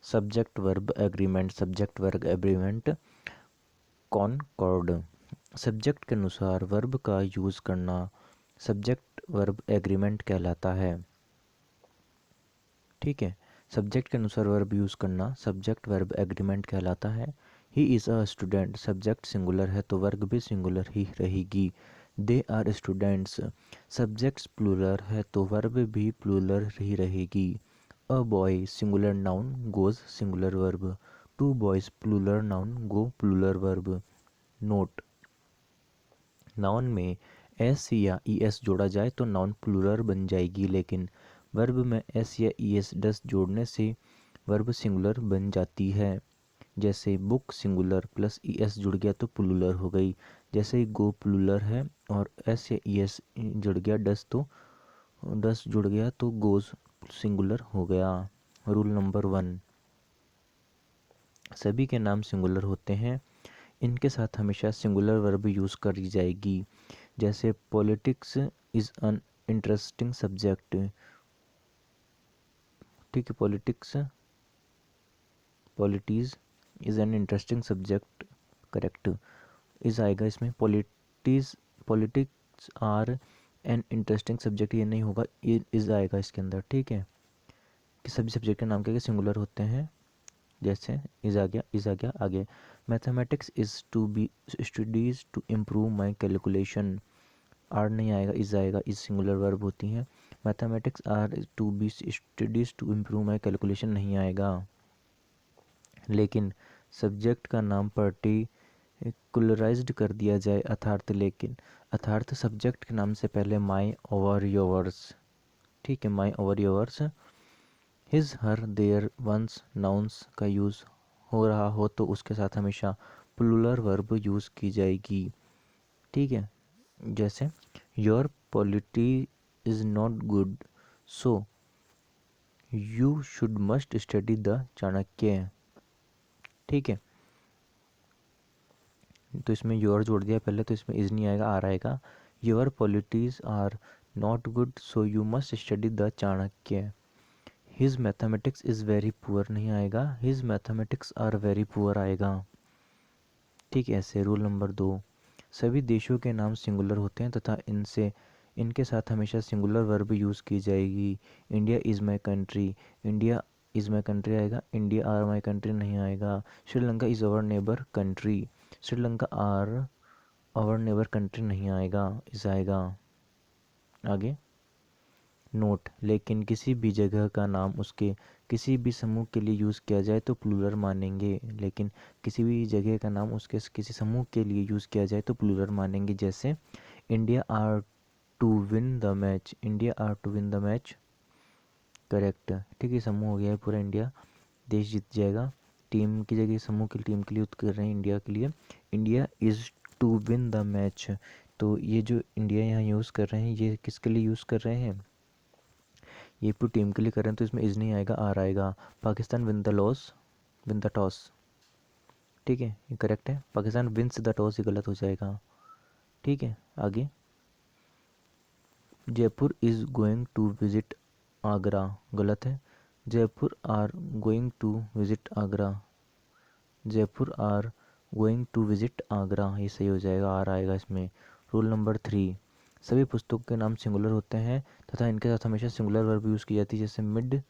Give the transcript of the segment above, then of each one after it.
Subject verb agreement, subject verb agreement concord. Subject के अनुसार verb का यूज़ करना सब्जेक्ट वर्ब एग्रीमेंट कहलाता है। ठीक है, सब्जेक्ट के अनुसार वर्ब यूज़ करना सब्जेक्ट वर्ब एग्रीमेंट कहलाता है। He is a student, subject singular है तो वर्ब भी सिंगुलर ही रहेगी। They are students, subject plural है तो वर्ब भी प्लूरल ही रहेगी। A boy singular noun goes singular verb, two boys plural noun go plural verb. Note, noun में एस या ई एस जोड़ा जाए तो नाउन प्लूरल बन जाएगी, लेकिन वर्ब में एस या ई एस डस जोड़ने से वर्ब सिंगुलर बन जाती है। जैसे book singular plus E S जुड़ गया तो प्लूरल हो गई। जैसे ही गो प्लूरल है और एस या ई एस जुड़ गया डस तो डस जुड़ गया तो गोज सिंगुलर हो गया। रूल नंबर 1, सभी के नाम सिंगुलर होते हैं, इनके साथ हमेशा सिंगुलर वर्ब यूज़ करी जाएगी। जैसे politics is an interesting subject. ठीक है, polities is an interesting subject, correct. Is आएगा इसमें, politics are an interesting subject ये नहीं होगा, इज़ आएगा इसके अंदर। ठीक है, कि सभी सब्जेक्ट के नाम क्या सिंगुलर होते हैं। जैसे इज़ आ गया आगे। Mathematics is to be studies to improve my calculation, are नहीं आएगा, इज़ आएगा, इज़ सिंगुलर वर्ब होती हैं। Mathematics are to be studies to improve my calculation नहीं आएगा। लेकिन सब्जेक्ट का नाम पर्टिकुलराइज्ड कर दिया जाए अर्थार्थ सब्जेक्ट के नाम से पहले माई ओवर योवर्स। ठीक है, my our yours. His her their ones nouns का यूज़ हो रहा हो तो उसके साथ हमेशा प्लूरल वर्ब यूज़ की जाएगी। ठीक है, जैसे your polity is not good so you should must study the Chanakya. ठीक है, तो इसमें योर जोड़ दिया पहले तो इसमें इज़ नहीं आएगा, आर आएगा। Your polities are not good so you must study the Chanakya. His mathematics is very poor नहीं आएगा, his mathematics are very poor आएगा। ठीक है, ऐसे। रूल नंबर 2, सभी देशों के नाम सिंगुलर होते हैं तथा इनके साथ हमेशा सिंगुलर वर्ब यूज़ की जाएगी। India is my country, India is my country आएगा, इंडिया आर माई कंट्री नहीं आएगा। Sri Lanka is our neighbour country, Sri Lanka are our neighbour country नहीं आएगा, इज़ आएगा। आगे नोट, लेकिन किसी भी जगह का नाम उसके किसी भी समूह के लिए यूज़ किया जाए तो प्लूरल मानेंगे, लेकिन किसी भी जगह का नाम उसके किसी समूह के लिए यूज़ किया जाए तो प्लूरल मानेंगे। जैसे India are to win the match, India are to win the match, correct. ठीक है, समूह हो गया है पूरा, इंडिया देश जीत जाएगा। टीम की जगह समूह की टीम के लिए यूज़ कर रहे हैं, इंडिया के लिए। India is to win the match, तो ये जो इंडिया यहाँ यूज़ कर रहे हैं ये किसके लिए यूज़ कर रहे हैं, ये पूरी टीम के लिए कर रहे हैं तो इसमें इज़ नहीं आएगा, आर आएगा। Pakistan win the toss. ठीक है, ये करेक्ट है, पाकिस्तान विंस द टॉस, ये गलत हो जाएगा। ठीक है, आगे Jaipur is going to visit Agra, गलत है। Jaipur are going to visit Agra, Jaipur are going to visit Agra, ये सही हो जाएगा, आर आएगा इसमें। रूल नंबर 3, सभी पुस्तकों के नाम सिंगुलर होते हैं तथा इनके साथ हमेशा सिंगुलर वर्ब यूज़ की जाती है। जैसे mid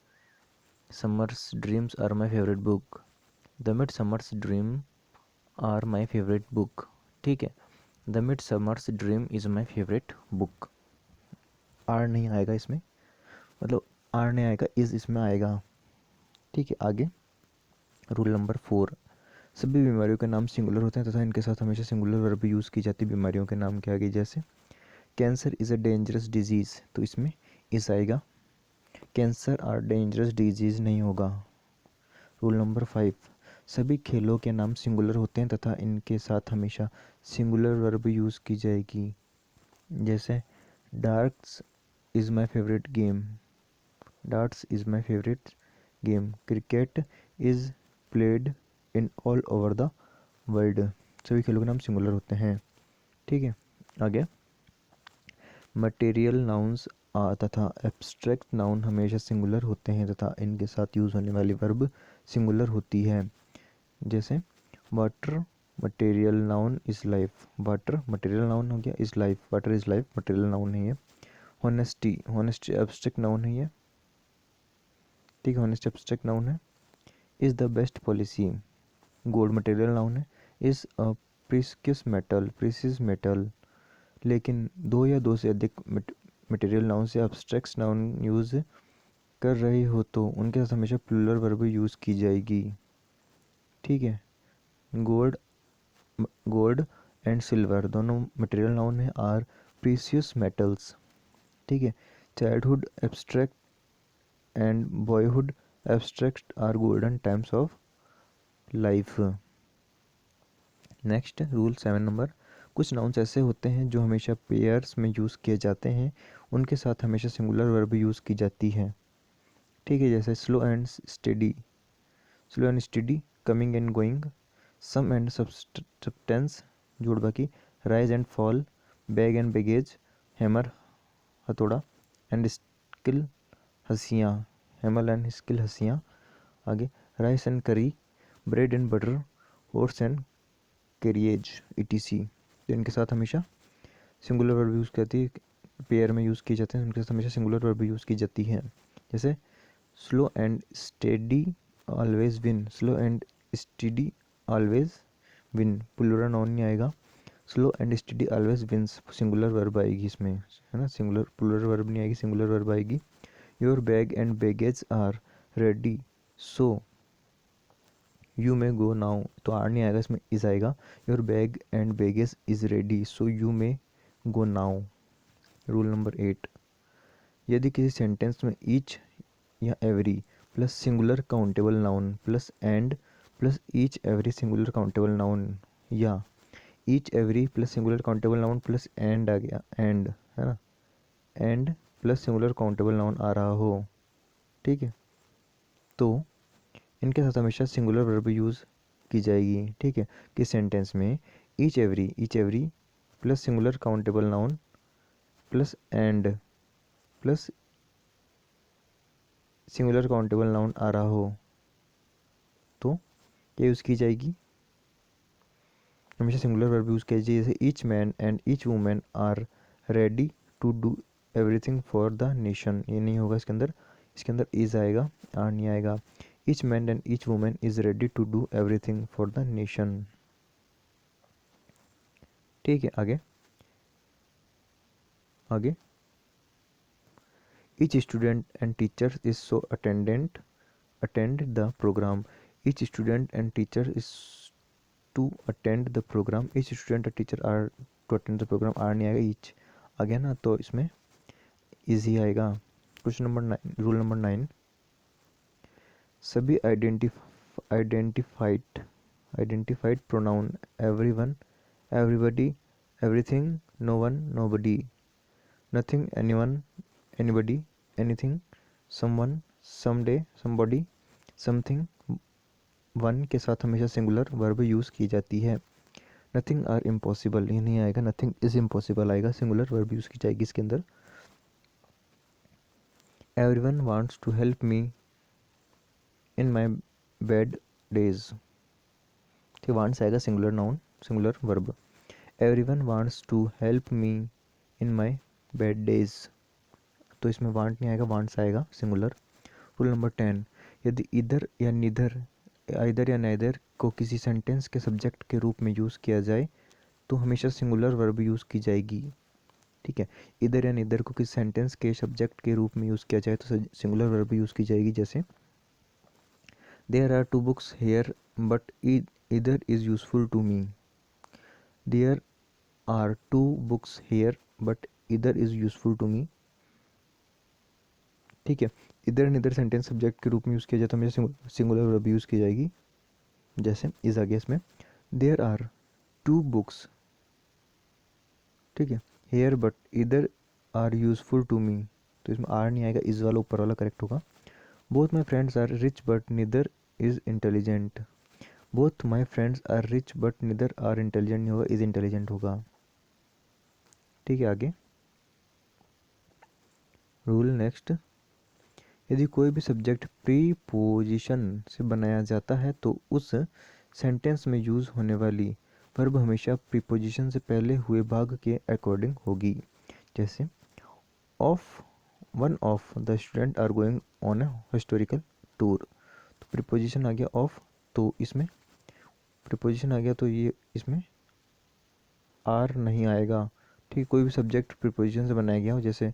summers dreams are my favourite book, the mid summers dream are my favourite book. ठीक है, the mid summers dream is my favourite book, are नहीं आएगा इसमें, मतलब आर नहीं आएगा, इज़ इसमें आएगा। ठीक है, आगे रूल नंबर 4, सभी बीमारियों के नाम सिंगुलर होते हैं तथा इनके साथ हमेशा सिंगुलर वर्ब यूज़ की जाती है बीमारियों के नाम के आगे। जैसे cancer is a dangerous disease, तो इसमें इस आएगा, कैंसर आर डेंजरस डिजीज़ नहीं होगा। रूल नंबर 5, सभी खेलों के नाम सिंगुलर होते हैं तथा इनके साथ हमेशा सिंगुलर वर्ब यूज़ की जाएगी। जैसे darts is my favourite game, darts is my favourite game. Cricket is played in all over the world, सभी खेलों के नाम सिंगुलर होते हैं। ठीक है, आगे मटेरियल नाउन्स तथा एब्स्ट्रैक्ट नाउन हमेशा सिंगुलर होते हैं तथा इनके साथ यूज़ होने वाली वर्ब सिंगुलर होती है। जैसे water material noun is life, water material noun हो गया, is life, water is life material noun नहीं है। होनेस्टी, होनेस्टी एब्स्ट्रैक्ट नाउन नहीं है, ठीक है, होनेस्टी एब्स्ट्रैक्ट नाउन है। Is the best policy, gold material noun है। Is a precious metal, precious metal. लेकिन दो या दो से अधिक मटेरियल नाउन से एब्स्ट्रैक्ट नाउन यूज कर रही हो तो उनके साथ हमेशा प्लूरल वर्ब यूज़ की जाएगी, ठीक है। गोल्ड, गोल्ड एंड सिल्वर दोनों मटेरियल नाउन है, आर प्रीशियस मेटल्स, ठीक है। Childhood abstract and boyhood abstract are golden times of life. Next rule 7 number, कुछ नाउन्स ऐसे होते हैं जो हमेशा पेयर्स में यूज़ किए जाते हैं, उनके साथ हमेशा सिंगुलर वर्ब यूज़ की जाती है, ठीक है। जैसे slow and steady, slow and steady, coming and going, sum and substance जोड़ बाकी, rise and fall, bag and baggage, hammer हथौड़ा, एंड स्किल हंसियाँ, हैमर एंड स्किल हंसियाँ। आगे rice and curry, bread and butter, horse and carriage etc। तो इनके साथ हमेशा सिंगुलर वर्ब यूज़ करती है, पेयर में यूज़ किए जाते हैं, उनके साथ हमेशा सिंगुलर वर्ब यूज़ की जाती है। जैसे slow and steady always win, slow and steady always win, plural noun नहीं आएगा। Slow and steady always wins, singular verb आएगी इसमें, है ना, सिंगुलर, प्लूरल वर्ब नहीं आएगी, सिंगुलर वर्ब आएगी। Your bag and baggage are ready so you may go now, तो आर नहीं आएगा इसमें, इज आएगा। Your bag and baggage is ready so you may go now. Rule number 8, यदि किसी सेंटेंस में ईच या every plus singular countable noun plus and plus each every singular countable noun, या each every plus singular countable noun plus and आ गया, and, है ना, and plus singular countable noun आ रहा हो, ठीक है, तो इनके साथ हमेशा सिंगुलर वर्ब यूज़ की जाएगी, ठीक है। किस सेंटेंस में each every plus singular countable noun plus and plus singular countable noun आ रहा हो तो क्या यूज़ की जाएगी, हमेशा सिंगुलर वर्ब यूज़ किया जाए। जैसे each man and each women are ready to do everything for the nation, ये नहीं होगा इसके अंदर, इसके अंदर इज आएगा, आर नहीं आएगा। Each man and each women is ready to do everything for the nation, ठीक है। आगे आगे each student and teacher is so attend the program, each student and teacher is to attend the program, each student and teacher are to attend the program, are नहीं आएगा, each आ गया ना, तो इसमें इज ही आएगा। Question number 9, rule number 9, सभी identified identified pronoun everyone everybody everything no one nobody nothing anyone anybody anything someone someday somebody something one के साथ हमेशा सिंगुलर वर्ब यूज़ की जाती है। नथिंग आर इम्पॉसिबल, ये नहीं आएगा, नथिंग इज इम्पॉसिबल आएगा, सिंगुलर वर्ब यूज़ की जाएगी इसके अंदर। Everyone wants to help me in my bad days, तो वांट्स आएगा singular noun singular verb. Everyone wants to help me in my bad days, तो इसमें वांट नहीं आएगा, वांट्स आएगा सिंगुलर। रूल नंबर 10, यदि इधर या निधर आइदर या नाइदर को किसी सेंटेंस के सब्जेक्ट के रूप में यूज़ किया जाए तो हमेशा सिंगुलर वर्ब यूज़ की जाएगी, ठीक है। इधर या निधर को किसी सेंटेंस के सब्जेक्ट के रूप में यूज़ किया जाए तो सिंगुलर वर्ब यूज़ की जाएगी। जैसे there are two books here but either is useful to me, there are two books here but either is useful to me, ठीक है। इधर निधर सेंटेंस सब्जेक्ट के रूप में यूज़ किया जाए तो हमेशा सिंगुलर वर्ब यूज़ की जाएगी। जैसे इज आ गया इसमें, देयर आर टू बुक्स, ठीक है, हेयर बट इधर आर यूजफुल टू मी, तो इसमें आर नहीं आएगा, इज वाला ऊपर वाला करेक्ट होगा। Both my friends are rich but neither is intelligent, both my friends are rich but neither are intelligent नहीं होगा, इज इंटेलिजेंट होगा, ठीक है। आगे रूल नेक्स्ट, यदि कोई भी सब्जेक्ट प्रीपोजिशन से बनाया जाता है तो उस सेंटेंस में यूज़ होने वाली वर्ब हमेशा प्रीपोजिशन से पहले हुए भाग के अकॉर्डिंग होगी। जैसे of one of the student are going on a historical tour, तो प्रीपोजिशन आ गया ऑफ, तो इसमें प्रीपोजिशन आ गया तो ये इसमें आर नहीं आएगा। ठीक, कोई भी सब्जेक्ट प्रीपोजिशन से बनाया गया हो, जैसे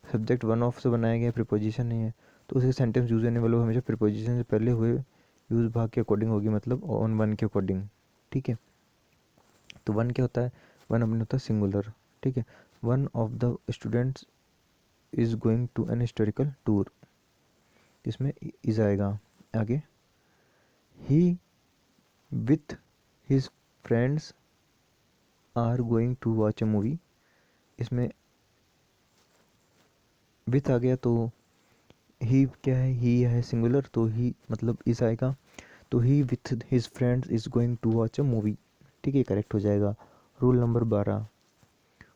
सब्जेक्ट वन ऑफ से बनाया गया, प्रीपोजिशन नहीं है, तो उसके सेंटेंस यूज होने वाले हमेशा प्रीपोजिशन से पहले हुए यूज भाग के अकॉर्डिंग होगी, मतलब ऑन वन के अकॉर्डिंग। ठीक है, तो वन क्या होता है, वन अपने होता है सिंगुलर। ठीक है, one of the students is going to an historical tour, इसमें इज आएगा। आगे, he with his friends are going to watch a movie, इसमें विथ आ गया तो ही क्या है, ही है सिंगुलर, तो ही मतलब इस आएगा, तो he with his friends is going to watch a movie. ठीक है, करेक्ट हो जाएगा। रूल नंबर 12,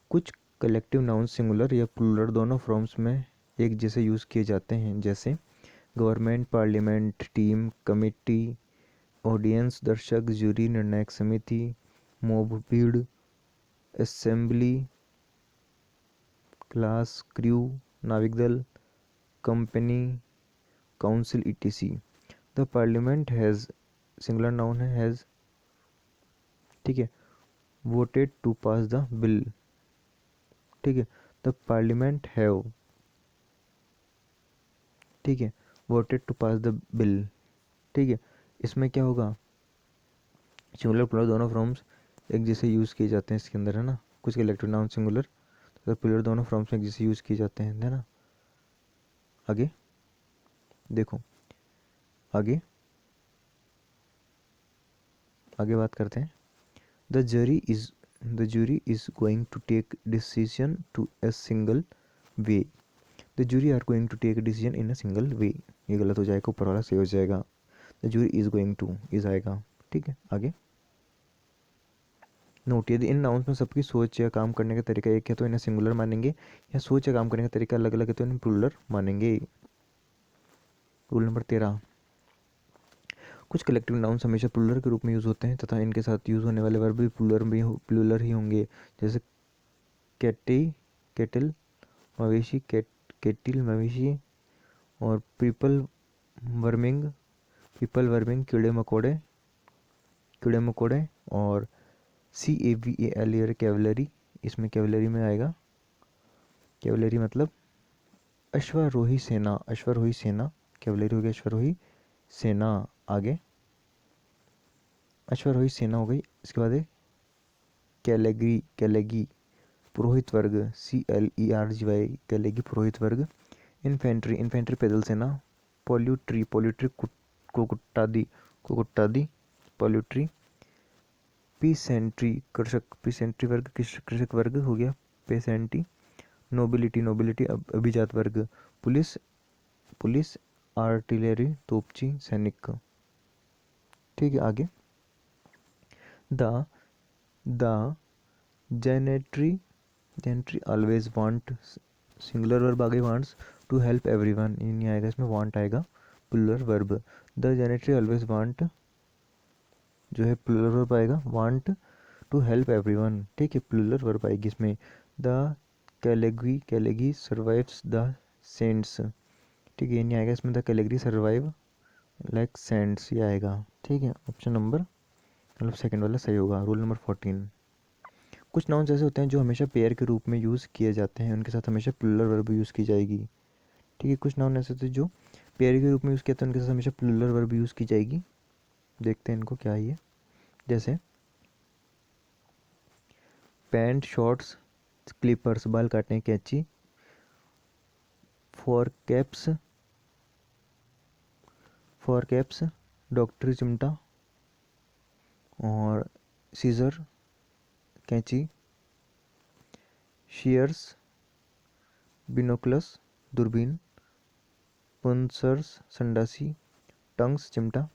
कुछ कलेक्टिव नाउन सिंगुलर या प्लूरल दोनों फॉर्म्स में एक जैसे यूज़ किए जाते हैं, जैसे government, parliament, team, committee, audience, दर्शक, जूरी, निर्णायक समिति, मोब, भीड़, असेंबली, क्लास, क्रू, नाविक दल, company, council, etc. The parliament has singular noun है हैज़। ठीक है, voted to pass the bill. ठीक है, द पार्लियामेंट हैव, ठीक है, voted to pass the bill. ठीक है, इसमें क्या होगा, सिंगुलर प्लूरल दोनों फॉर्म्स एक जैसे यूज़ किए जाते हैं इसके अंदर, है ना। कुछ कलेक्टिव नाउन सिंगुलर तो प्लूरल दोनों फॉर्म्स में एक जैसे यूज़ किए जाते हैं, है ना। आगे देखो, आगे आगे बात करते हैं। The jury is going to take decision to a single way, the jury are going to take decision in a single way, ये गलत हो जाएगा, ऊपर वाला सही हो जाएगा। The jury is going to is आएगा। ठीक है, आगे नोट, यदि इन नाउन्स में सबकी सोच या काम करने का तरीका एक है तो इन्हें सिंगुलर मानेंगे, या सोच या काम करने का तरीका अलग अलग है तो इन्हें प्लूरल मानेंगे। रूल नंबर 13, कुछ कलेक्टिव नाउन्स हमेशा प्लूरल के रूप में यूज होते हैं तथा इनके साथ यूज होने वाले वर्ब भी प्लूरल ही होंगे, जैसे कैटी, केटल, मवेशी, केटिल मवेशी, और पीपल वर्मिंग कीड़े मकोड़े, और CAVAL कैवलरी, इसमें कैवलरी में आएगा। कैवलरी मतलब अश्वारोही सेना, कैवलरी हो गया अश्वारोही सेना। आगे अश्वारोही सेना हो गई, इसके बाद कैलेगी पुरोहित वर्ग, CLERGY कैलेगी पुरोहित वर्ग। इन्फेंट्री पैदल सेना। पोल्यूट्री कुकुट्टादी पोल्यूट्री। पीसेंट्री वर्ग कृषक वर्ग हो गया पेसेंटी। नोबिलिटी अभिजात वर्ग। पुलिस आर्टिलरी तोपची सैनिक। ठीक है, आगे the the gentry always want, singular verb आगे वांट्स, टू हेल्प एवरीवन, ये नहीं आएगा, इसमें वांट आएगा plural verb. The gentry always want जो है प्लूरल वर्ब आएगा, वांट टू हेल्प एवरीवन। ठीक है, प्लूरल वर्ब आएगी इसमें। The clergy survives the saints. ठीक है, ये नहीं आएगा इसमें, the clergy survive like saints, ये आएगा। ठीक है, ऑप्शन नंबर मतलब सेकंड वाला सही होगा। रूल नंबर 14, कुछ नाउन्स ऐसे होते हैं जो हमेशा पेयर के रूप में यूज़ किए जाते हैं, उनके साथ हमेशा प्लूरल वर्ब यूज़ की जाएगी। ठीक है, कुछ नाउन ऐसे होते हैं जो पेयर के रूप में यूज़ किए जाते हैं, उनके साथ हमेशा प्लूरल वर्ब यूज़ की जाएगी। देखते हैं इनको क्या है ये, जैसे पैंट, शॉर्ट्स, क्लिपर्स बाल काटने की कैंची, फॉर कैप्स डॉक्टरी चिमटा, और सीजर कैंची, शेयर्स बिनोक्लस दूरबीन, पंसर्स संडासी, टंग्स चिमटा,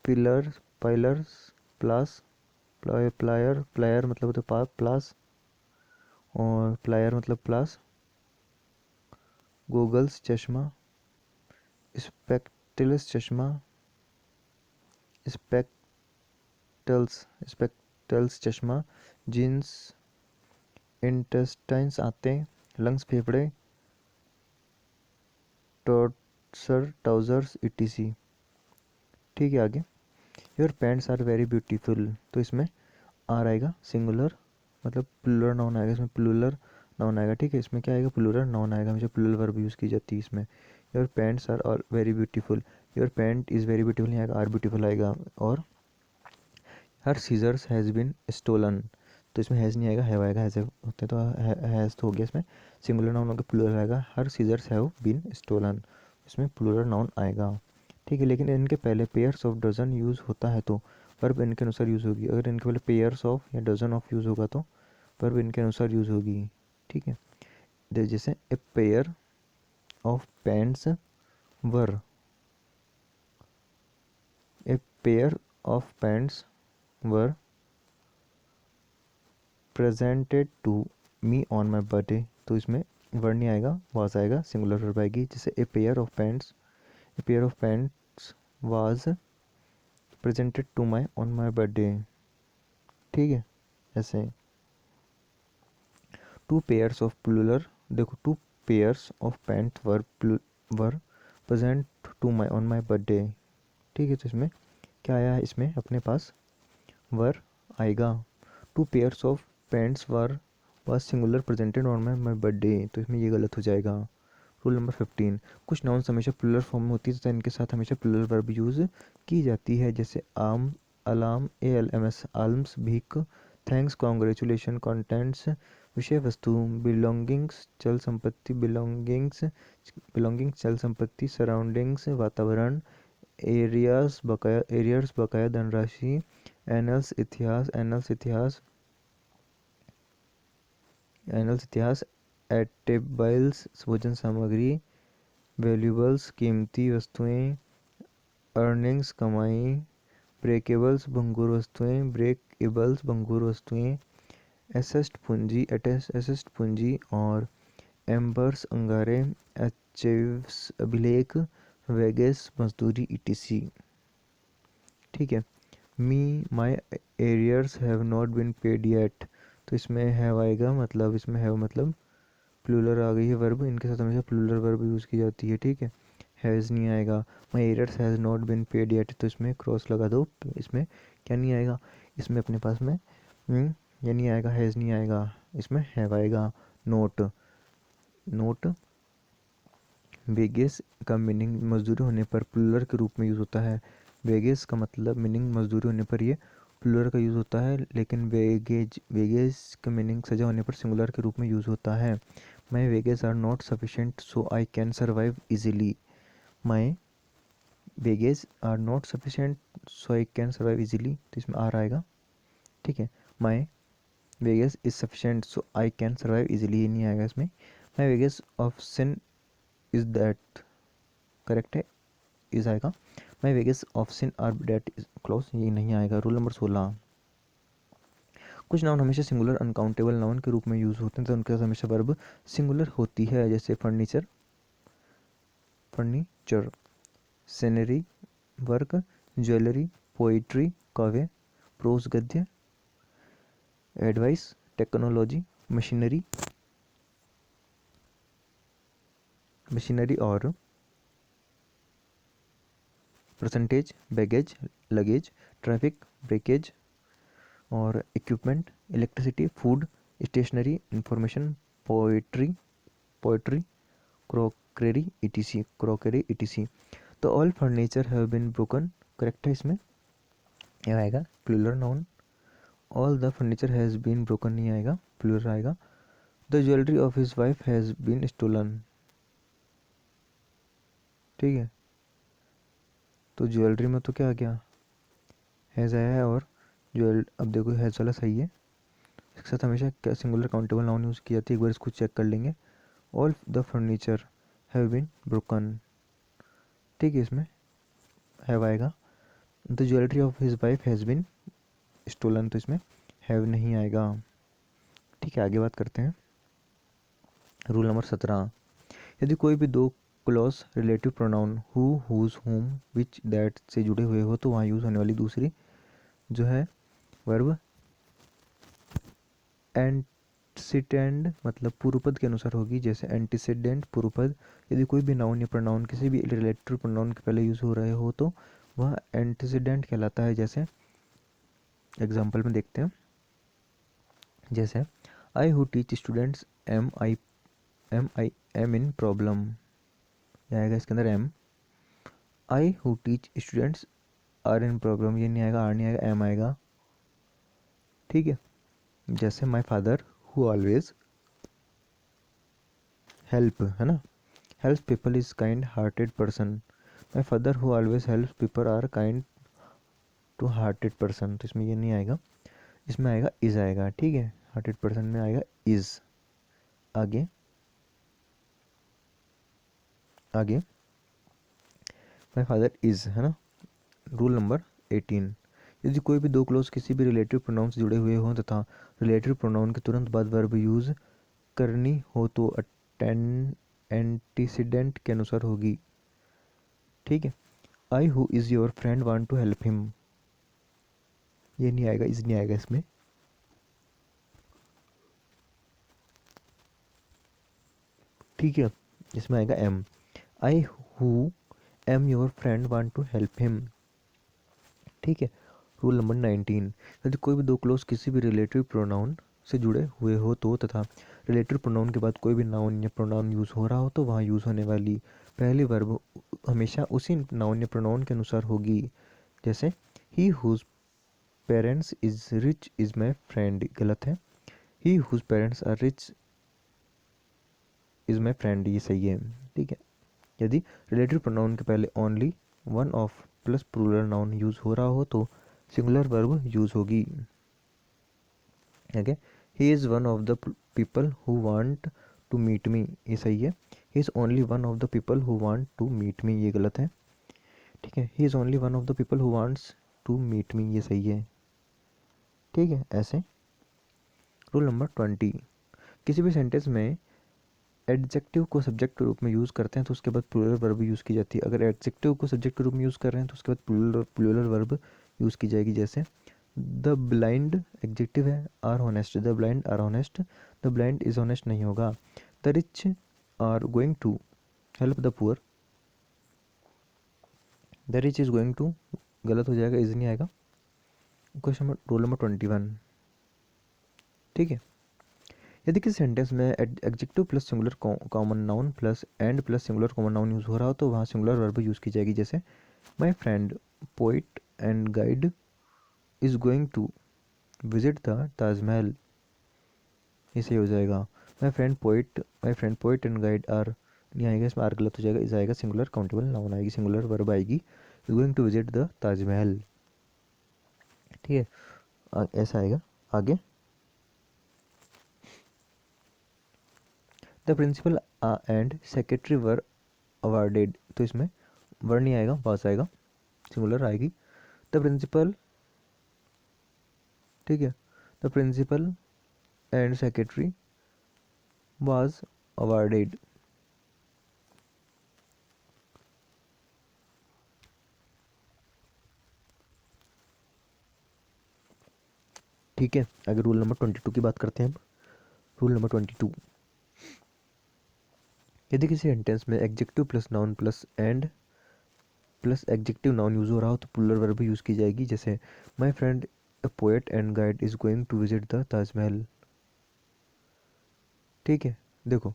पाइलर्स प्लास, प्लायर मतलब होता है प्लास, और प्लायर मतलब प्लास, गोगल्स चश्मा, स्पेक्टल्स चश्मा, स्पेक्टल्स चश्मा, जीन्स, इंटेस्टाइन्स आते, लंग्स फेफड़े, ट्राउजर्स इटीसी। ठीक है आगे, your pants are very beautiful, तो इसमें आर आएगा सिंगुलर, मतलब प्लूरल नाउन आएगा, इसमें प्लूरल नाउन आएगा। ठीक है, इसमें क्या आएगा, प्लूरल नाउन आएगा, हमेशा प्लूरल वर्ब यूज़ की जाती है इसमें। Your pants are very beautiful, your pant is very beautiful नहीं आएगा, आर ब्यूटीफुल आएगा। और her scissors has been stolen, तो इसमें हैज़ नहीं आएगा, हैव आएगा, हैज़ होते तो हैज़ तो हो गया, इसमें सिंगुलर नाउन होगा, प्लूरल आएगा। हर सीजर्स हैव बीन स्टोलन, इसमें प्लूरल नाउन आएगा। ठीक है, लेकिन इनके पहले पेयर्स ऑफ डजन यूज़ होता है तो वर्ब इनके अनुसार यूज़ होगी। अगर इनके पहले पेयर्स ऑफ या डजन ऑफ यूज़ होगा तो वर्ब इनके अनुसार यूज़ होगी। ठीक है, जैसे a pair of pants were, a pair of pants were presented to me on my birthday, तो इसमें वर्ड नहीं आएगा, वाज आएगा, सिंगुलर वर्ब आएगी। जैसे a pair of pants was presented to my on my birthday. ठीक है, ऐसे टू पेयर्स ऑफ प्लूरल, देखो two pairs of pant were present to my on my birthday. ठीक है, तो इसमें क्या आया है, इसमें अपने पास वर आएगा। To pairs of pants were singular presented on my birthday, तो इसमें ये गलत हो जाएगा। रूल नंबर 15, कुछ नाउन्स हमेशा प्लूरल फॉर्म में होती है तथा इनके साथ हमेशा प्लूरल वर्ब यूज़ की जाती है। जैसे आम, अलाम, ALMS, आल्म्स, भीख, थैंक्स, कॉन्ग्रेचुलेशन, कंटेंट्स, विषय वस्तु, बिलोंगिंग्स, चल संपत्ति, बिलोंगिंग्स चल संपत्ति, सराउंडिंग्स वातावरण, एरियर्स बकाया धनराशि, एनल्स इतिहास, एटेबल्स भोजन सामग्री, वैल्यूबल्स कीमती वस्तुएं, अर्निंग्स कमाई, ब्रेकेबल्स भंगुर वस्तुएं, ब्रेकएबल्स भंगुर वस्तुएं, एसेस्ट पूंजी और एम्बर्स अंगारे, अचीव्स अभिलेख, वेगेस मजदूरी ETC। ठीक है, my arrears have not been paid yet, तो इसमें हैव आएगा, मतलब इसमें हैव मतलब प्लूरल आ गई है वर्ब, इनके साथ हमेशा प्लूरल वर्ब यूज़ की जाती है। ठीक है, हैज़ नहीं आएगा। My arrears has not been paid yet, तो इसमें क्रॉस लगा दो, इसमें क्या नहीं आएगा, इसमें अपने पास में ये नहीं आएगा, हैज़ नहीं आएगा, इसमें हैव आएगा। नोट वेगेस का मीनिंग मजदूरी होने पर प्लूरल के रूप में यूज़ होता है। वेगेस का मतलब मीनिंग मजदूरी होने पर ये प्लूरल का यूज़ होता है, लेकिन वेगेस का मीनिंग सजा होने पर सिंगुलर के रूप में यूज़ होता है। My wages are not sufficient so I can survive easily, my wages are not sufficient so I can survive easily, तो इसमें आर आएगा। ठीक है, my wages is sufficient so I can survive easily, ये नहीं आएगा इसमें। My wages of sin is that, correct है, इज आएगा। My wages of sin are death is close, ये नहीं आएगा। रूल नंबर 16, कुछ नाउन हमेशा सिंगुलर अनकाउंटेबल नाउन के रूप में यूज होते हैं तो उनके साथ हमेशा वर्ब सिंगुलर होती है। जैसे furniture, scenery, work, jewellery, poetry, काव्य, प्रोज गद्य, एडवाइस, टेक्नोलॉजी, मशीनरी और percentage, baggage, luggage, traffic, breakage और equipment, electricity, food, stationery, information, poetry, crockery ETC। तो all furniture have been broken, correct है, इसमें क्या आएगा, plural noun. All the furniture has been broken नहीं आएगा, प्लूरल आएगा। The jewellery of his wife has been stolen. ठीक है, तो ज्वेलरी में तो क्या आ गया, हैज़ आया है, और अब देखो हैज़ वाला सही है। इसके साथ हमेशा क्या सिंगुलर काउंटेबल नाउन यूज़ की जाती है, एक बार इसको चेक कर लेंगे। All the furniture have been broken, ठीक है, इसमें हैव आएगा। The jewellery of his wife has been stolen, तो इसमें हैव नहीं आएगा। ठीक है, आगे बात करते हैं। रूल नंबर 17, यदि कोई भी दो close relative pronoun who, whose, whom, which, that से जुड़े हुए हो तो वहाँ यूज़ होने वाली दूसरी जो है वर्ब एंटीसीडेंट मतलब पूर्व पद के अनुसार होगी। जैसे एंटीसीडेंट पूर्व पद, यदि कोई भी नाउन या प्रोनाउन किसी भी रिलेटिव प्रोनाउन के पहले यूज़ हो रहे हो तो वह एंटीसीडेंट कहलाता है। जैसे एग्जाम्पल में देखते हैं, जैसे I who teach students am in problem, आएगा इसके अंदर am. I who teach students are in problem, ये नहीं आएगा, आर नहीं आएगा, एम आएगा। ठीक है। जैसे my father who always help, है ना, help people is kind hearted person. My father who always help people are kind to hearted person, तो इसमें ये नहीं आएगा, इसमें आएगा इज आएगा। ठीक है, हार्टेड पर्सन में आएगा इज। आगे आगे माई फादर इज, है ना। रूल नंबर 18, यदि कोई भी दो क्लोज किसी भी रिलेटिव प्रोनाउन से जुड़े हुए हों तथा रिलेटिव प्रोनाउन के तुरंत बाद वर्ब यूज करनी हो तो एंटीसीडेंट के अनुसार होगी। ठीक है। I who is your friend want to help him, ये नहीं आएगा, इज नहीं आएगा इसमें। ठीक है, इसमें आएगा am. I who am your friend want to help him. ठीक है। रूल नंबर 19, यदि कोई भी दो क्लोज किसी भी रिलेटिव प्रोनाउन से जुड़े हुए हो तो तथा रिलेटिव प्रोनाउन के बाद कोई भी नाउन या प्रोनाउन यूज़ हो रहा हो तो वहाँ यूज़ होने वाली पहली वर्ब हमेशा उसी नाउन या प्रोनाउन के अनुसार होगी। जैसे he whose parents is rich is my friend, गलत है, he whose parents are rich is my friend, ये सही है। ठीक है। यदि रिलेटिव प्रोनाउन के पहले only one of plus plural noun use हो रहा हो तो सिंगुलर वर्ब यूज़ होगी। Okay, he is one of the people who want to meet me, ये सही है। He is only one of the people who want to meet me, ये गलत है। ठीक है, he is only one of the people who wants to meet me, ये सही है। ठीक है। ऐसे रूल नंबर 20, किसी भी सेंटेंस में एडजेक्टिव को सब्जेक्ट के रूप में यूज़ करते हैं तो उसके बाद प्लूरल वर्ब यूज़ की जाती है। अगर एडजेक्टिव को सब्जेक्ट के रूप में यूज़ कर रहे हैं तो उसके बाद प्लूरल वर्ब यूज़ की जाएगी। जैसे द ब्लाइंड एडजेक्टिव है, are honest, the blind are honest, the blind is honest नहीं होगा। The rich are going to help the poor, the rich is going to, गलत हो जाएगा, इज नहीं आएगा। Question number rule number 21। ठीक है, यदि किसी सेंटेंस में adjective plus singular common noun plus and plus singular common noun use हो रहा हो तो वहाँ सिंगुलर वर्ब यूज़ की जाएगी। जैसे my friend poet and guide is going to visit the Taj Mahal, इसे हो जाएगा। My friend poet and guide are, नहीं आएगा, इसमें आर गलत हो जाएगा, इस आएगा, सिंगुलर काउंटेबल नाउन आएगी, सिंगुलर वर्ब आएगी, is going to visit the Taj Mahal. ठीक है, ऐसा आएगा। आगे the principal and secretary were awarded, तो इसमें वर नहीं आएगा, पास आएगा, सिंगुलर आएगी। द प्रिंसिपल, ठीक है, the principal and secretary was awarded. ठीक है, अगर रूल नंबर 22 की बात करते हैं अब। रूल नंबर 22, यदि किसी सेंटेंस में adjective plus noun plus and plus adjective noun use हो रहा हो तो प्लूरल वर्ब यूज़ की जाएगी। जैसे my friend a poet and guide is going to visit the Taj Mahal. ठीक है, देखो,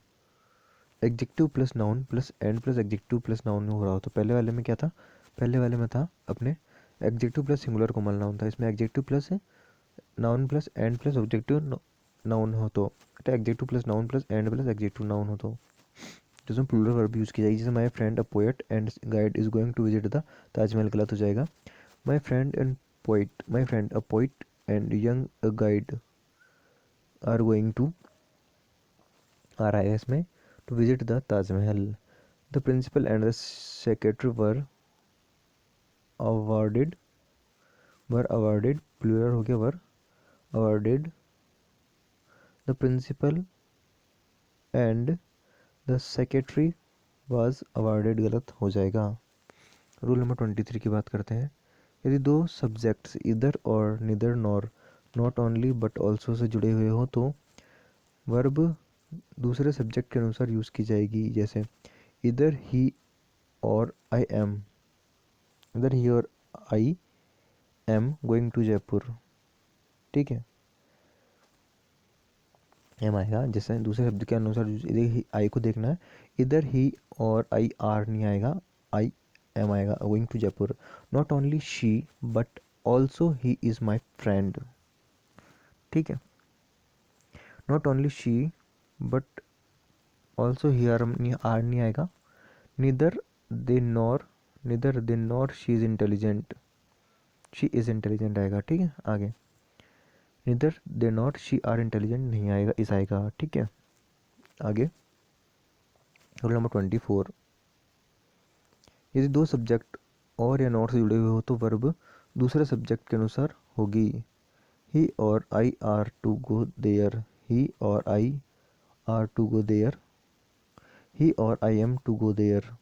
adjective plus noun plus and plus adjective plus noun हो रहा हो तो पहले वाले में क्या था, पहले वाले में था अपने adjective plus singular common noun था, इसमें adjective plus noun plus and plus objective noun हो तो adjective plus noun plus and plus adjective noun हो तो जिसमें प्लूरल वर्ब यूज़ की जाएगी। जैसे my friend a poet and guide is going to visit the Taj Mahal, गलत हो जाएगा। My friend and poet, my friend a poet and young a guide are going to, आ रहा है इसमें, to visit the Taj Mahal. The principal and the secretary awarded were awarded, plural हो गया were awarded. The principal and the secretary was awarded गलत हो जाएगा। Rule number 23 की बात करते हैं। यदि दो सब्जेक्ट्स इधर और neither nor not only but also से जुड़े हुए हो तो वर्ब दूसरे सब्जेक्ट के अनुसार यूज़ की जाएगी। जैसे इधर ही और आई एम, इधर ही और I am going to Jaipur. ठीक है, एम आएगा, जैसे दूसरे शब्द के अनुसार इधर ही आई को देखना है, इधर ही और आई आर नहीं आएगा, आई एम आएगा, going to Jaipur. Not only she but also he is my friend. ठीक है, not only she but also he are नहीं आएगा। Neither they nor she is intelligent, she is intelligent आएगा। ठीक है, आगे neither they not she are intelligent नहीं आएगा, इस आएगा। ठीक है, आगे रूल नंबर 24। यदि दो सब्जेक्ट और या नॉट से जुड़े हुए हो तो वर्ब दूसरे सब्जेक्ट के अनुसार होगी। ही और I are to go there, he और I are to go there, he और I am to go there.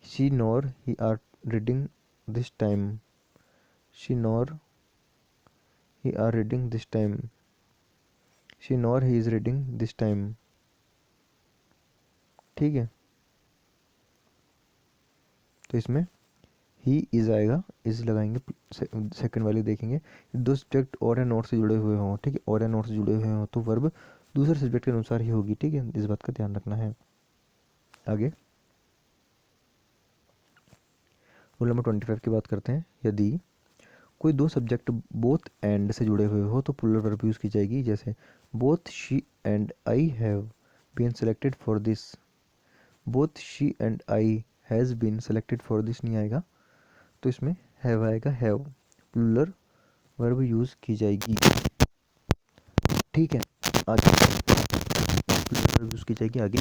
She nor he are reading this time, she nor he are reading this time, she nor he is reading this time. ठीक है, तो इसमें ही is आएगा, is लगाएंगे, second वाले देखेंगे। दो सब्जेक्ट और या नोट से जुड़े हुए हों, ठीक है, और या नोट से जुड़े हुए हों तो वर्ब दूसरे सब्जेक्ट के अनुसार ही होगी। ठीक है, इस बात का ध्यान रखना है। आगे रूल नंबर 25 की बात करते हैं। यदि कोई दो सब्जेक्ट बोथ एंड से जुड़े हुए हो तो प्लूरल वर्ब यूज़ की जाएगी। जैसे both she and I have been selected for this, both she and I has been selected for this नहीं आएगा, तो इसमें हैव आएगा, हैव प्लूरल वर्ब यूज़ की जाएगी। ठीक है, आगे प्लूरल वर्ब यूज़ की जाएगी। आगे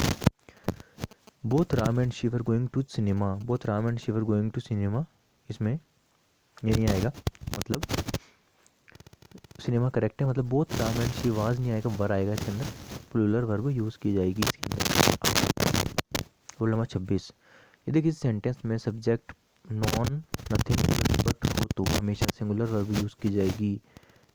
both Ram and Shiv are going to cinema, both Ram and Shiv are going to cinema, इसमें ये नहीं आएगा, मतलब सिनेमा करेक्ट है, मतलब both Ram and Shiv was नहीं आएगा, वर आएगा इसके अंदर, प्लूरल वर्ब यूज़ की जाएगी इसके अंदर। Rule number 26। यदि किसी सेंटेंस में सब्जेक्ट नॉन नथिंग बट हो तो हमेशा सिंगुलर वर्ब यूज़ की जाएगी।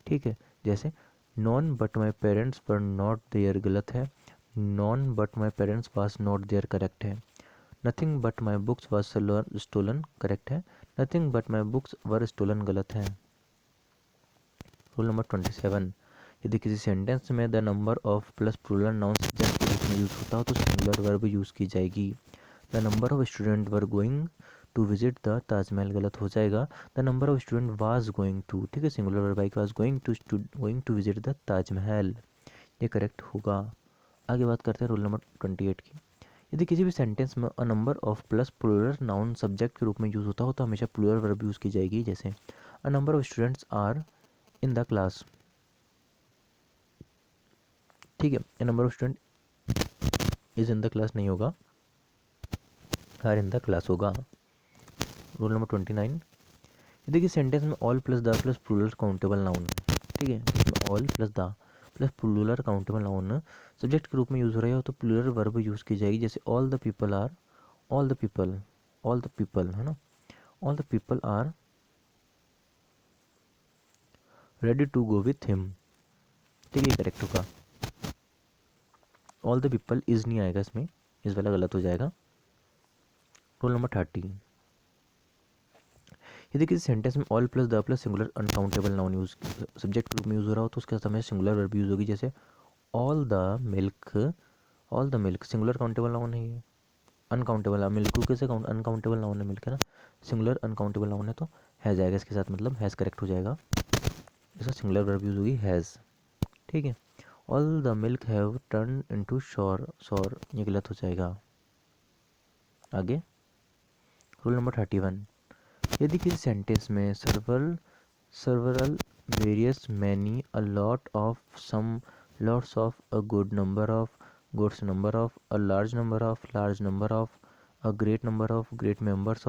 ठीक है, जैसे none but my parents were not there गलत है, none but my parents was not there correct है, nothing but my books was stolen correct है, nothing but my books were stolen गलत है। Rule number 27। यदि किसी सेंटेंस में the number of plus plural noun subject के रूप में यूज़ होता हो तो सिंगुलर वर्ब यूज़ की जाएगी। The number of student were going to visit the Taj Mahal गलत हो जाएगा, the number of student was going to. ठीक है, singular verb I was going to visit the Taj Mahal, ये करेक्ट होगा। आगे बात करते हैं रूल नंबर 28 की। यदि किसी भी सेंटेंस में a number of plus plural noun subject के रूप में यूज़ होता हो तो हमेशा प्लूरल वर्ब यूज़ की जाएगी। जैसे a number of students are in the class. ठीक है, a number of student is in the class नहीं होगा, आर इन द क्लास होगा। Rule number 29। यदि किसी सेंटेंस में all plus the plus plural countable noun, ठीक है, इसमें all plus the plus plural countable noun subject के रूप में यूज़ हो रहा हो तो प्लूरल वर्ब यूज़ की जाएगी। जैसे all the people are, all the people, all the people है ना, all the people are ready to go with him. ठीक है, करेक्ट होगा। ऑल द पीपल इज नहीं आएगा इसमें, इस वाला गलत हो जाएगा। Rule number 30। यदि किसी सेंटेंस में all plus the plus singular uncountable noun use subject के रूप में यूज हो रहा हो तो उसके साथ हमें सिंगुलर वर्ब यूज होगी। जैसे all the milk, all the milk singular countable noun है, ये अनकाउंटेबल मिल्क को कैसे अनकाउंटेबल नाउन है, मिल्क है ना, सिंगुलर अनकाउंटेबल नाउन है तो हैज़ आएगा इसके साथ, मतलब हैज़ करेक्ट हो जाएगा, इसका सिंगुलर वर्ब यूज होगी हैज़। ठीक है, all the milk have turn into शोर, शोर ये गलत हो जाएगा। आगे रूल नंबर 31। यदि किसी सेंटेंस में several various many a lot of some lots of a good number of goods number of a large number of a great numbers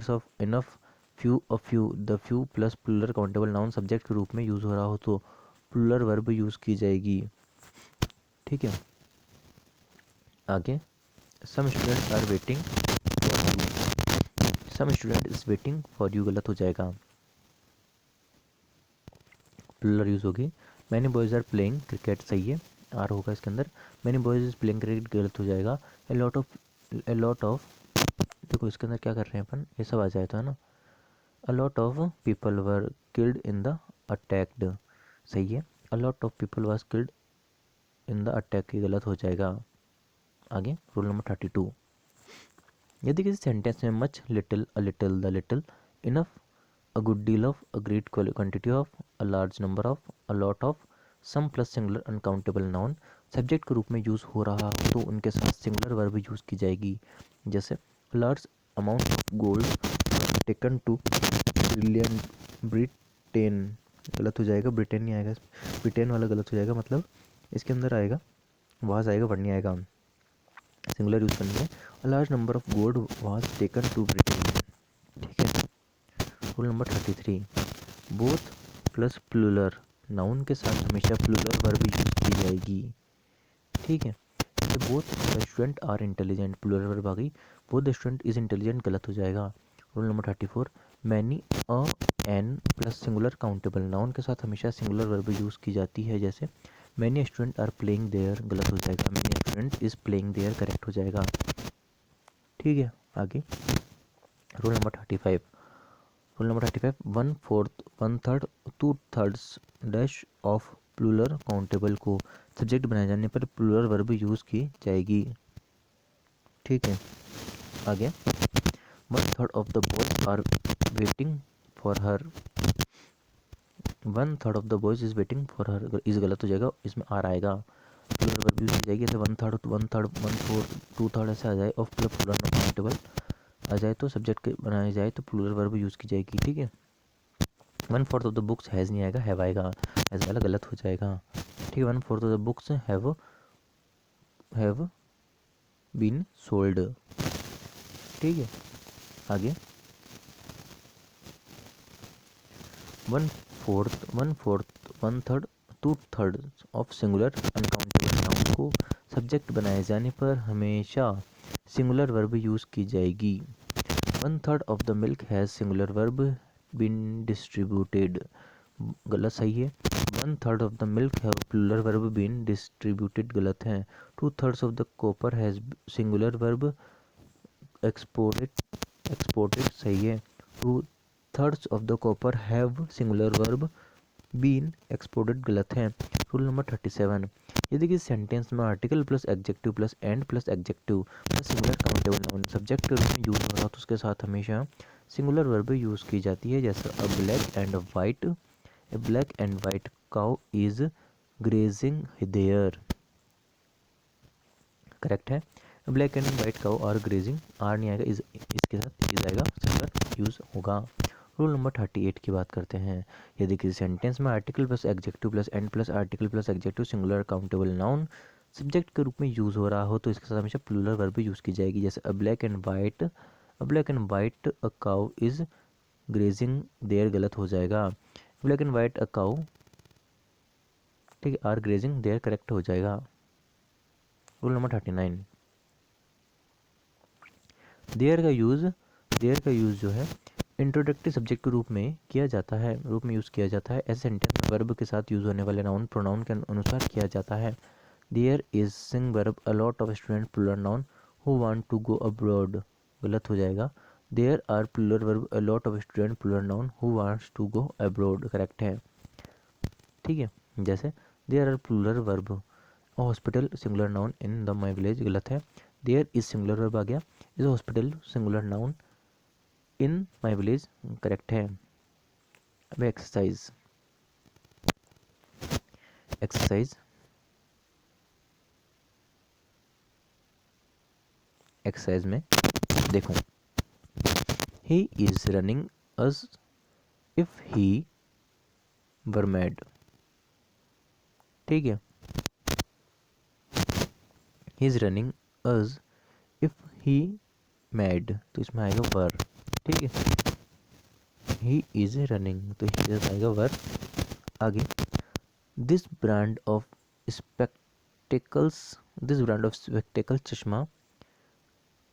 of enough few a few the few plus plural countable noun subject के रूप में use हो रहा हो तो plural verb use की जाएगी। ठीक है, आगे some students are waiting for you, some student is waiting for you गलत हो जाएगा, प्लूरल यूज होगी। Many boys are playing cricket, सही है, आर होगा इसके अंदर। Many boys is playing cricket गलत हो जाएगा। ए लॉट ऑफ देखो इसके अंदर क्या कर रहे हैं अपन, ये सब आ जाए तो है ना। अ lot of people were killed in the attacked, सही है। अ lot of people was killed in the attack, ये गलत हो जाएगा। आगे रूल नंबर 32, यदि किसी सेंटेंस में much, little, a little, the little, enough, a good deal of, a great quantity of, a large number of, a lot of, some plus singular uncountable noun subject के रूप में use हो रहा हो तो उनके साथ सिंगुलर वर्ब यूज़ की जाएगी। जैसे large amount of gold taken to brilliant Britain, गलत हो जाएगा, ब्रिटेन नहीं आएगा, ब्रिटेन वाला गलत हो जाएगा, मतलब इसके अंदर आएगा, वाज आएगा, वर्ड नहीं आएगा, सिंगुलर यूज़ करनी है। A large number of gold was taken to Britain, ठीक है। Rule number 33, both plus plural noun के साथ हमेशा प्लूरल वर्ब यूज की जाएगी, ठीक है। जैसे both the student are intelligent, plural verb आ गई, both the student is intelligent, गलत हो जाएगा। Rule number 34, many, a, an plus singular countable noun के साथ हमेशा सिंगुलर वर्ब यूज की जाती है। जैसे many student are playing there, गलत हो जाएगा, many student is playing there, correct हो जाएगा, ठीक है। आगे rule number 35, rule number 35, one fourth, one third, two thirds dash of plural countable को सब्जेक्ट बनाए जाने पर प्लूरल वर्ब यूज़ की जाएगी, ठीक है। आगे one third of the boys are waiting for her, one third of the boys is waiting for her, इस गलत हो जाएगा, इसमें आर आएगा, प्लूरल वर्ब यूज़ की जाएगी। जैसे one third, one third, one fourth, two third ऐसे आ जाए और प्लूरल काउंटेबल आ जाए तो सब्जेक्ट बनाया जाए तो प्लूरल वर्ब यूज़ की जाएगी, ठीक है। One fourth of the books has नहीं आएगा, हैव आएगा, हैज़ वाला गलत हो जाएगा, ठीक है। One fourth of the books have been sold, ठीक है। आगे one fourth, one third, two third of singular uncountable noun को सब्जेक्ट बनाए जाने पर हमेशा सिंगुलर वर्ब यूज़ की जाएगी। One third of the milk has singular verb been distributed, गलत, सही है। One third of the milk have plural verb been distributed, गलत है। Two thirds of the copper has singular verb exported, सही है। Two thirds of the copper have singular verb been exported, गलत है। Rule number 37, यदि किसी sentence में article plus adjective plus and plus adjective plus singular countable noun subject के रूप में यूज हो रहा तो उसके साथ हमेशा सिंगुलर वर्ब यूज की जाती है। जैसे a black and white, a black and white cow is grazing there, correct है। Black and white cow are grazing, are नहीं आएगा, इज, इसके साथ इज आएगा, सिंगुलर यूज होगा। रूल नंबर 38 की बात करते हैं, यदि किसी सेंटेंस में article plus adjective plus and plus article plus adjective singular countable noun subject के रूप में यूज़ हो रहा हो तो इसके साथ हमेशा प्लूरल वर्ब यूज़ की जाएगी। जैसे a black and white, a black and white a cow is grazing there, गलत हो जाएगा। Black and white a cow, ठीक है, आर ग्रेजिंग देयर, करेक्ट हो जाएगा। रूल नंबर 39, देयर का यूज़ जो है इंट्रोडक्टरी सब्जेक्ट के रूप में किया जाता है, रूप में यूज़ किया जाता है। ऐसे सेंटेंस में वर्ब के साथ यूज़ होने वाले नाउन प्रोनाउन के अनुसार किया जाता है। There is sing verb a lot of student plural noun who want to go abroad, गलत हो जाएगा। There are plural verb a lot of student plural noun who wants to go abroad, correct है, ठीक है। जैसे there are plural verb a hospital singular noun in the my village, गलत है। There is singular verb आ गया, is hospital singular noun in my village, correct है। अब एक्सरसाइज, एक्सरसाइज एक्सरसाइज में देखो, he is running us if he were mad, ठीक है। He is running us if he mad, तो इसमें आएगा वर, ठीक है। ही इज रनिंग तो ही आएगा वर। आगे this brand of spectacles, this brand of spectacled चश्मा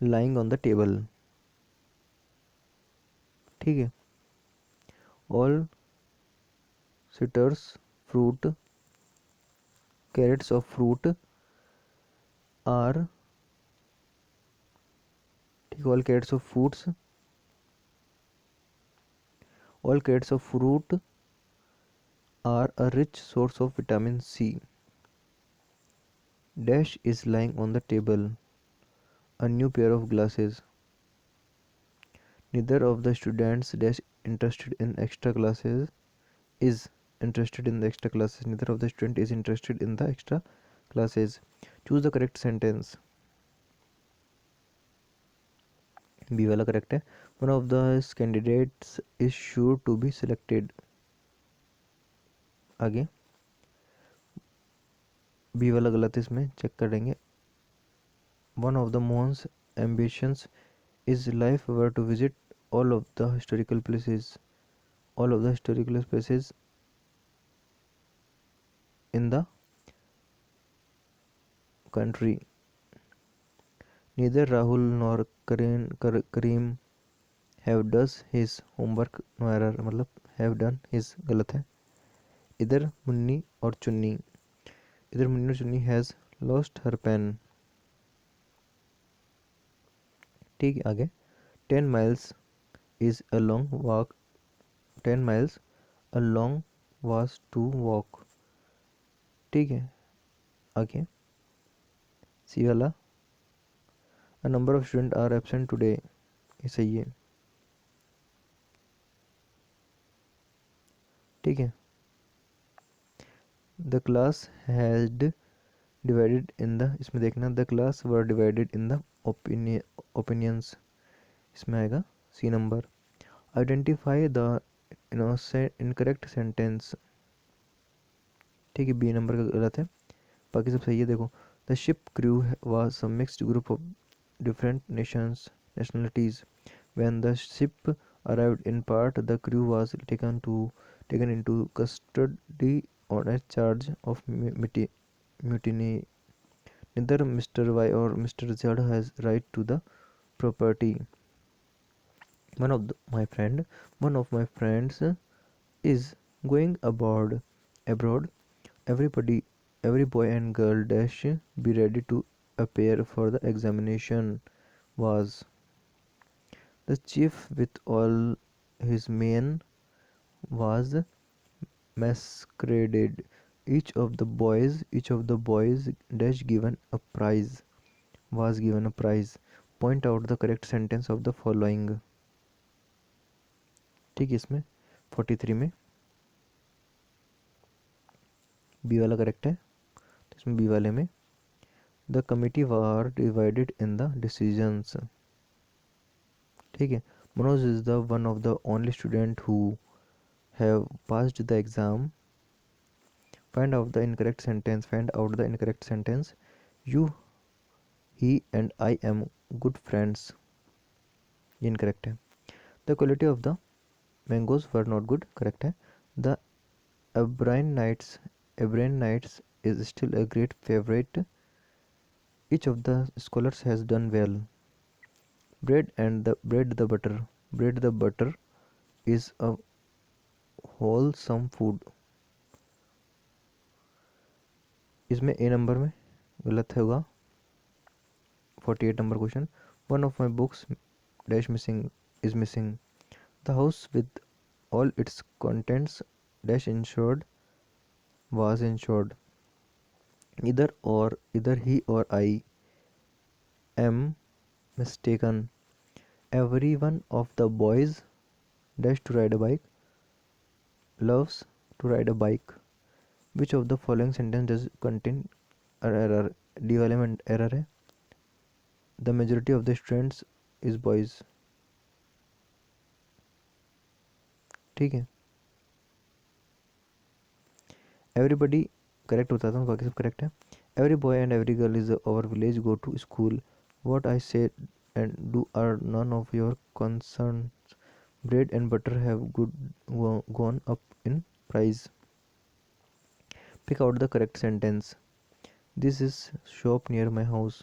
lying on the table. ठीक है. All citrus fruit, carrots of fruit are, ठीक है, all carrots of fruit are a rich source of vitamin C. Dash is lying on the table, a new pair of glasses. Neither of the students dash interested in extra classes is interested in the extra classes. Neither of the student is interested in the extra classes. Choose the correct sentence. B वाला correct है. One of the candidates is sure to be selected. आगे B वाला गलत है, इसमें check करेंगे. One of the Mohan's ambitions is life were to visit all of the historical places in the country. Neither Rahul nor Kareem have does his homework no error, मतलब have done his गलत है. इधर मुन्नी और चुन्नी has lost her pen. ठीक है. आगे 10 miles is a long walk. 10 miles a long was to walk. ठीक है. आगे सी वाला a number of students are absent today. ये सही है. ठीक है. the class had divided in the, इसमें देखना the class were divided in the opinions. इसमें आएगा C number. identify the incorrect sentence. ठीक है. बी नंबर का गलत है, बाकी सब सही है. देखो the ship crew was a mixed group of different nationalities. When the ship arrived in port, the crew was taken into custody on a charge of mutiny. Neither Mr. Y or Mr. Z has right to the property. One of my friends is going abroad. Every boy and girl dash be ready to appear for the examination. Was the chief with all his men was masqueraded. Each of the boys dash given a prize. Was given a prize. Point out the correct sentence of the following. ठीक है. इसमें 43 में B वाला correct है. तो इसमें B वाले में the committee were divided in the decisions. ठीक है. Manoj is the one of the only student who have passed the exam. Find out the incorrect sentence. You, he and I am good friends. Incorrect है. The quality of the mangoes were not good. Correct है. The Abraham Nights is still a great favorite. Each of the scholars has done well. Bread the butter is a wholesome food. इसमें ए number में गलत होगा. 48 number question. One of my books dash is missing. The house with all it's contents dash insured was insured. Either he or I am mistaken. Every one of the boys dash to ride a bike loves to ride a bike. Which of the following sentence does contain error? D वाले में error है. The majority of the students is boys. ठीक है. Everybody correct बताता हूँ, बाकी सब correct है. Every boy and every girl is our village go to school. What I say and do are none of your concern. Bread and butter have gone up in price. Pick out the correct sentence. This is shop near my house.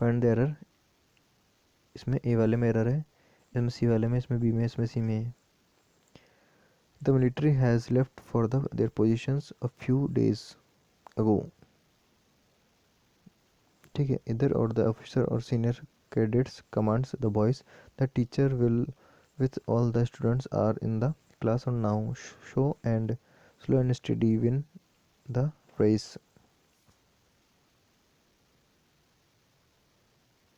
Find the error. इसमें ए वाले में error है, इसमें सी वाले में, इसमें B में, इसमें सी में है। The military has left for their positions a few days ago. ठीक है, इधर और द ऑफिसर और senior cadets commands the boys, the teacher will with all the students are in the class on now, show and slow and steady win the race.